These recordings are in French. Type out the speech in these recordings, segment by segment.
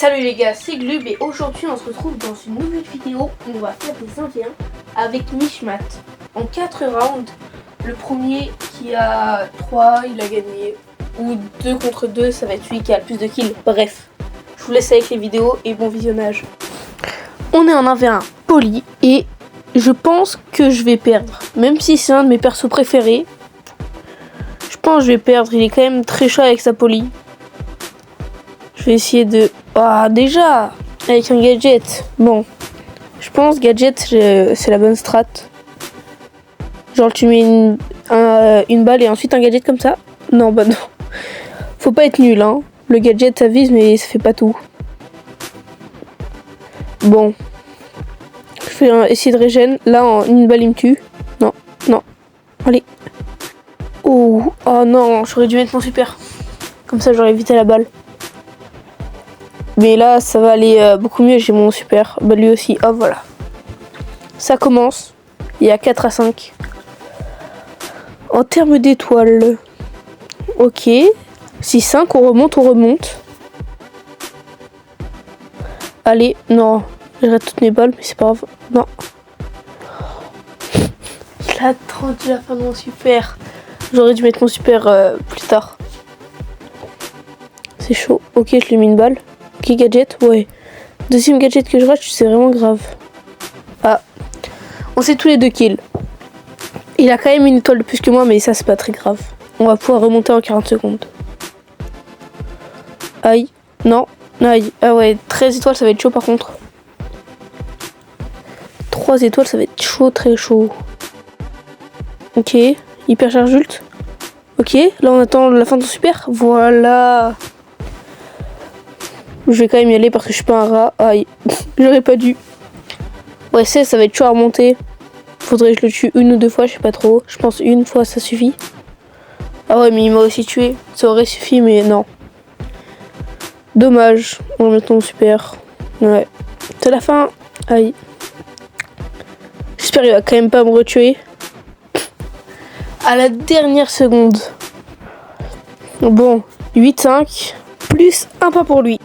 Salut les gars, c'est Glub et aujourd'hui on se retrouve dans une nouvelle vidéo où on va faire des 1v1 avec Mishmat en 4 rounds. Le premier qui a 3, il a gagné, ou 2 contre 2, ça va être celui qui a le plus de kills. Bref, je vous laisse avec les vidéos et bon visionnage. On est en 1v1 poli et je pense que je vais perdre, même si c'est un de mes persos préférés. Je pense que je vais perdre, il est quand même très chaud avec sa poli. Je vais essayer de... Ah, déjà avec un gadget. Bon, je pense gadget, c'est la bonne strat. Genre tu mets une balle et ensuite un gadget comme ça. Non, bah non. Faut pas être nul, hein. Le gadget, ça vise, mais ça fait pas tout. Bon. Je vais essayer de régène. Là, en une balle, il me tue. Non, non. Allez. Oh, oh non, j'aurais dû mettre mon super. Comme ça, j'aurais évité la balle. Mais là, ça va aller beaucoup mieux, j'ai mon super. Bah lui aussi, hop, voilà. Ça commence. Il y a 4 à 5. En termes d'étoiles. Ok. 6-5, on remonte. Allez, non. Je rate toutes mes balles, mais c'est pas grave. Non. Il a attendu la fin de mon super. J'aurais dû mettre mon super plus tard. C'est chaud. Ok, je lui ai mis une balle. Ok, gadget, ouais. Deuxième gadget que je rate, c'est vraiment grave. Ah. On sait tous les 2 kills. Il a quand même une étoile de plus que moi, mais ça, c'est pas très grave. On va pouvoir remonter en 40 secondes. Aïe. Non. Aïe. Ah ouais, 13 étoiles, ça va être chaud par contre. 3 étoiles, ça va être chaud, très chaud. Ok. Hyper charge ult. Ok. Là, on attend la fin de son super. Voilà. Je vais quand même y aller parce que je suis pas un rat. Aïe. J'aurais pas dû. Ouais, ça va être chaud à remonter. Faudrait que je le tue une ou 2 fois, je sais pas trop. Je pense une fois, ça suffit. Ah ouais, mais il m'a aussi tué. Ça aurait suffi, mais non. Dommage. On va mettre mon super. Ouais. C'est la fin. Aïe. J'espère qu'il va quand même pas me retuer. À la dernière seconde. Bon, 8-5. Plus un pas pour lui.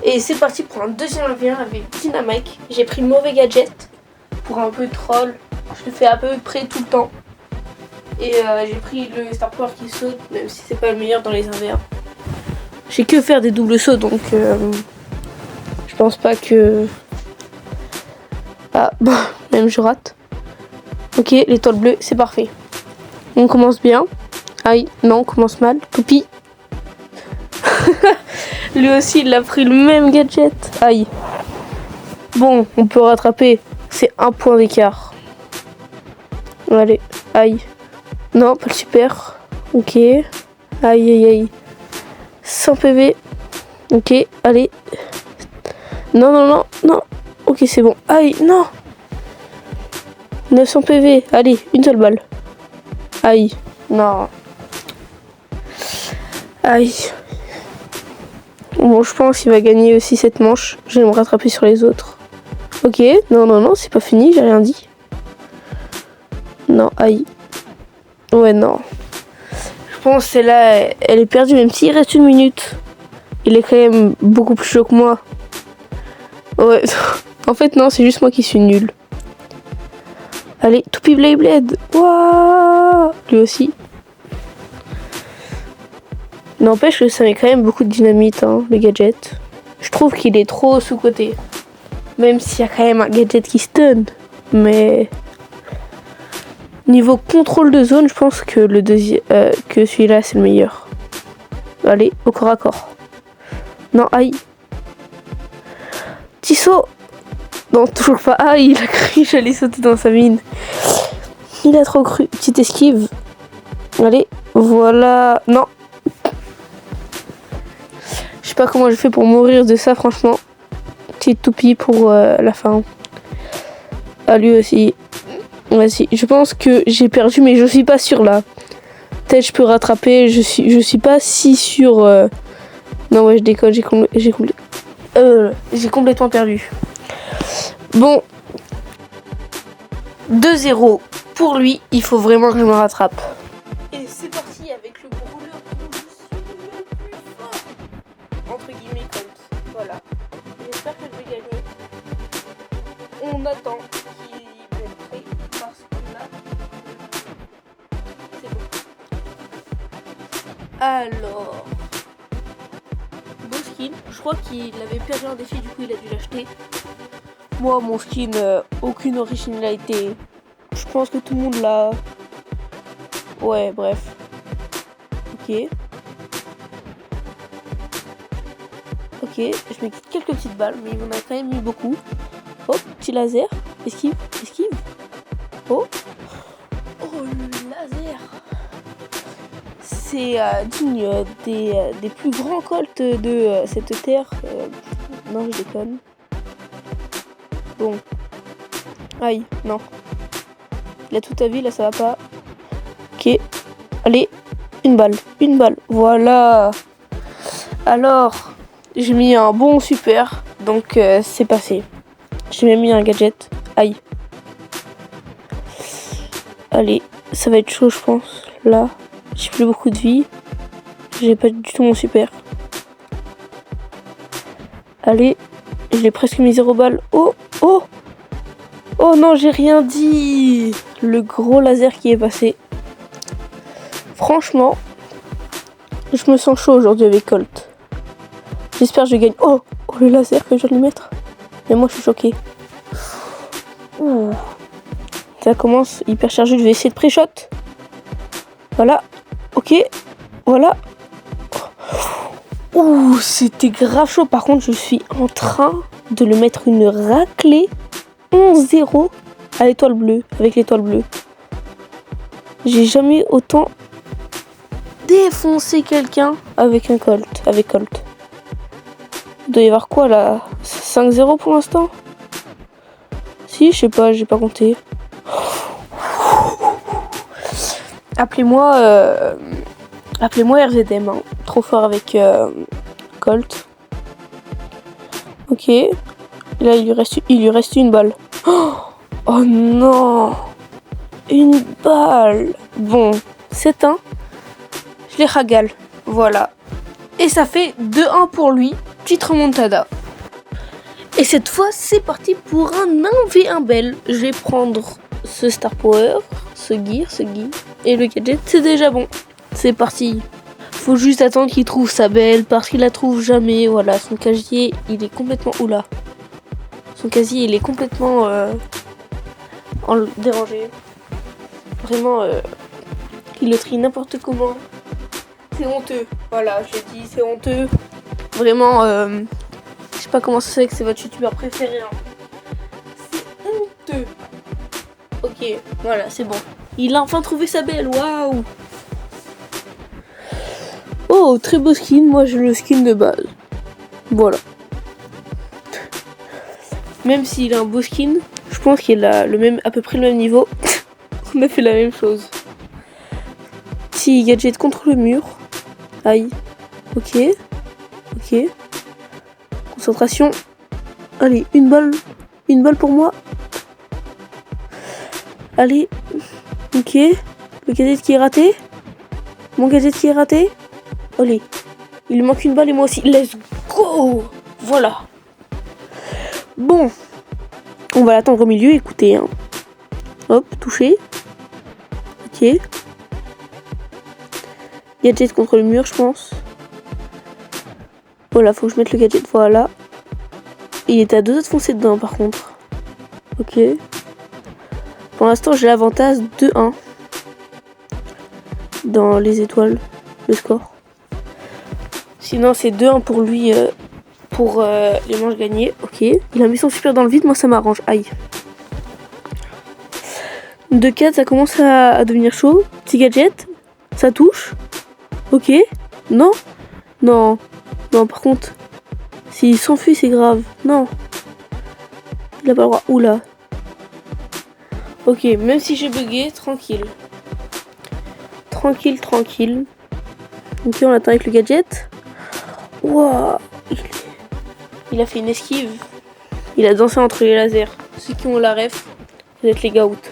Et c'est parti pour un deuxième 1v1 avec Dynamike. J'ai pris le mauvais gadget pour un peu troll. Je le fais à peu près tout le temps. Et j'ai pris le Star Power qui saute, même si c'est pas le meilleur dans les 1v1. J'ai que faire des doubles sauts, donc je pense pas que... Ah, bon, même je rate. Ok, l'étoile bleue, c'est parfait. On commence bien. Aïe, non, on commence mal. Toupie. Lui aussi, il a pris le même gadget. Aïe. Bon, on peut rattraper. C'est un point d'écart. Allez, aïe. Non, pas le super. Ok. Aïe, aïe, aïe. 100 PV. Ok, allez. Non, non, non, non. Ok, c'est bon. Aïe, non. 900 PV. Allez, une seule balle. Aïe. Non. Aïe. Bon, je pense qu'il va gagner aussi cette manche. Je vais me rattraper sur les autres. Ok, non, non, non, c'est pas fini, j'ai rien dit. Non, aïe. Ouais, non. Je pense que celle-là, elle est perdue, même s'il reste 1 minute. Il est quand même beaucoup plus chaud que moi. Ouais, en fait, non, c'est juste moi qui suis nul. Allez, Toupie Blade Blade. Waouh. Lui aussi. N'empêche que ça met quand même beaucoup de dynamite, hein, le gadget. Je trouve qu'il est trop sous-coté. Même s'il y a quand même un gadget qui stun. Mais niveau contrôle de zone, je pense que que celui-là c'est le meilleur. Allez, au corps à corps. Non, aïe. Petit saut. Non, toujours pas. Ah, il a cru que j'allais sauter dans sa mine. Il a trop cru. Petite esquive. Allez, voilà. Non. Je sais pas comment je fais pour mourir de ça, franchement. Petite toupie pour la fin. Ah, lui aussi. Vas-y, je pense que j'ai perdu, mais je suis pas sûr là. Peut-être je peux rattraper. Je suis pas si sûr. Non, ouais, je déconne. J'ai complètement perdu. Bon. 2-0 pour lui. Il faut vraiment que je me rattrape. Et c'est parti avec le brûleur. Je suis le plus fort. Entre guillemets, comme on attend qu'il mette prêt parce que là, c'est bon. Alors, beau skin. Je crois qu'il avait perdu un défi, du coup il a dû l'acheter. Moi, mon skin, aucune originalité. Je pense que tout le monde l'a. Ouais, bref. Ok. Ok, je mets quelques petites balles, mais il m'en a quand même mis beaucoup. Oh, petit laser. Esquive, esquive. Oh. Oh, le laser. C'est digne des plus grands colts de cette terre. Non, je déconne. Bon. Aïe, non. Il a toute ta vie, là, ça va pas. Ok. Allez, une balle. Voilà. Alors, j'ai mis un bon super. Donc, c'est passé. J'ai même mis un gadget. Aïe. Allez, ça va être chaud, je pense. Là, j'ai plus beaucoup de vie. J'ai pas du tout mon super. Allez, je l'ai presque mis 0 balles. Oh, oh. Oh non, j'ai rien dit. Le gros laser qui est passé. Franchement, je me sens chaud aujourd'hui avec Colt. J'espère que je gagne. Oh, oh le laser que je viens de lui mettre. Mais moi, je suis choquée. Ouh. Ça commence hyper chargé. Je vais essayer de pré-shot. Voilà. Ok. Voilà. Ouh, c'était grave chaud. Par contre, je suis en train de le mettre une raclée. 11-0 à l'étoile bleue. Avec l'étoile bleue. J'ai jamais autant défoncé quelqu'un avec un Colt. Avec Colt. Il doit y avoir quoi là? 5-0 pour l'instant? Si, je sais pas, j'ai pas compté. Appelez-moi RZM, hein. Trop fort avec Colt. Ok. Là, il lui reste une balle. Oh non! Une balle! Bon, c'est un. Je les ragale. Voilà. Et ça fait 2-1 pour lui. Petite remontada. Et cette fois, c'est parti pour un 1v1 belle. Je vais prendre ce Star Power, ce gear, et le gadget. C'est déjà bon. C'est parti. Faut juste attendre qu'il trouve sa belle parce qu'il la trouve jamais. Voilà, son casier, il est complètement... Oula. Son casier, il est complètement dérangé. Vraiment, il le trie n'importe comment. C'est honteux. Voilà, je l'ai dit, c'est honteux. Vraiment, je sais pas comment ça se fait que c'est votre youtubeur préféré. Hein. C'est honteux. Ok, voilà, c'est bon. Il a enfin trouvé sa belle, waouh. Oh, très beau skin. Moi, j'ai le skin de base. Voilà. Même s'il a un beau skin, je pense qu'il a à peu près le même niveau. On a fait la même chose. Petit gadget contre le mur. Aïe. Ok. Ok. Concentration. Allez, une balle. Une balle pour moi. Allez. Ok. Le gadget qui est raté. Mon gadget qui est raté. Allez. Il lui manque une balle et moi aussi. Let's go. Voilà. Bon. On va l'attendre au milieu. Écoutez. Hein. Hop, touché. Ok. Gadget contre le mur, je pense. Voilà, faut que je mette le gadget. Voilà. Il est à 2 autres foncés dedans, par contre. Ok. Pour l'instant, j'ai l'avantage 2-1. Dans les étoiles, le score. Sinon, c'est 2-1 pour lui, pour les manches gagnées. Ok. Il a mis son super dans le vide, moi ça m'arrange. Aïe. 2-4, ça commence à devenir chaud. Petit gadget. Ça touche. Ok. Non. Non. Non, par contre, s'il s'enfuit, c'est grave. Non. Il a pas le droit. Oula. Ok, même si j'ai bugué, tranquille. Tranquille, tranquille. Ok, on attend avec le gadget. Waouh. Il a fait une esquive. Il a dansé entre les lasers. Ceux qui ont la ref, vous êtes les gars out.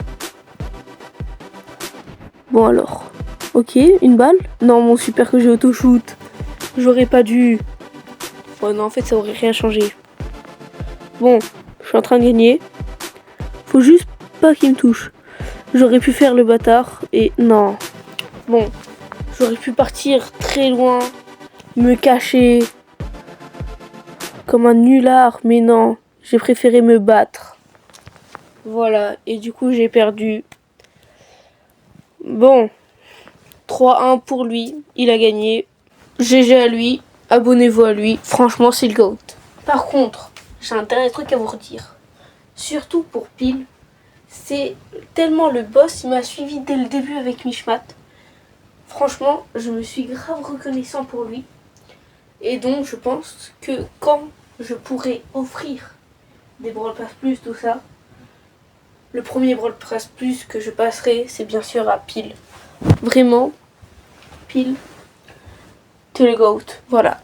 Bon alors. Ok, une balle. Non, mon super que j'ai auto-shoot. J'aurais pas dû. Oh non, en fait, ça aurait rien changé. Bon, je suis en train de gagner. Faut juste pas qu'il me touche. J'aurais pu faire le bâtard et non. Bon, j'aurais pu partir très loin, me cacher comme un nulard, mais non, j'ai préféré me battre. Voilà, et du coup j'ai perdu. Bon, 3-1 pour lui, il a gagné. GG à lui, abonnez-vous à lui, franchement c'est le GOAT. Par contre, j'ai un dernier truc à vous redire. Surtout pour Pile, c'est tellement le boss, il m'a suivi dès le début avec Mishmat. Franchement, je me suis grave reconnaissant pour lui. Et donc je pense que quand je pourrai offrir des Brawl Pass Plus, tout ça, le premier Brawl Pass Plus que je passerai, c'est bien sûr à Pile. Vraiment, Pile, t'es le GOAT. Voilà.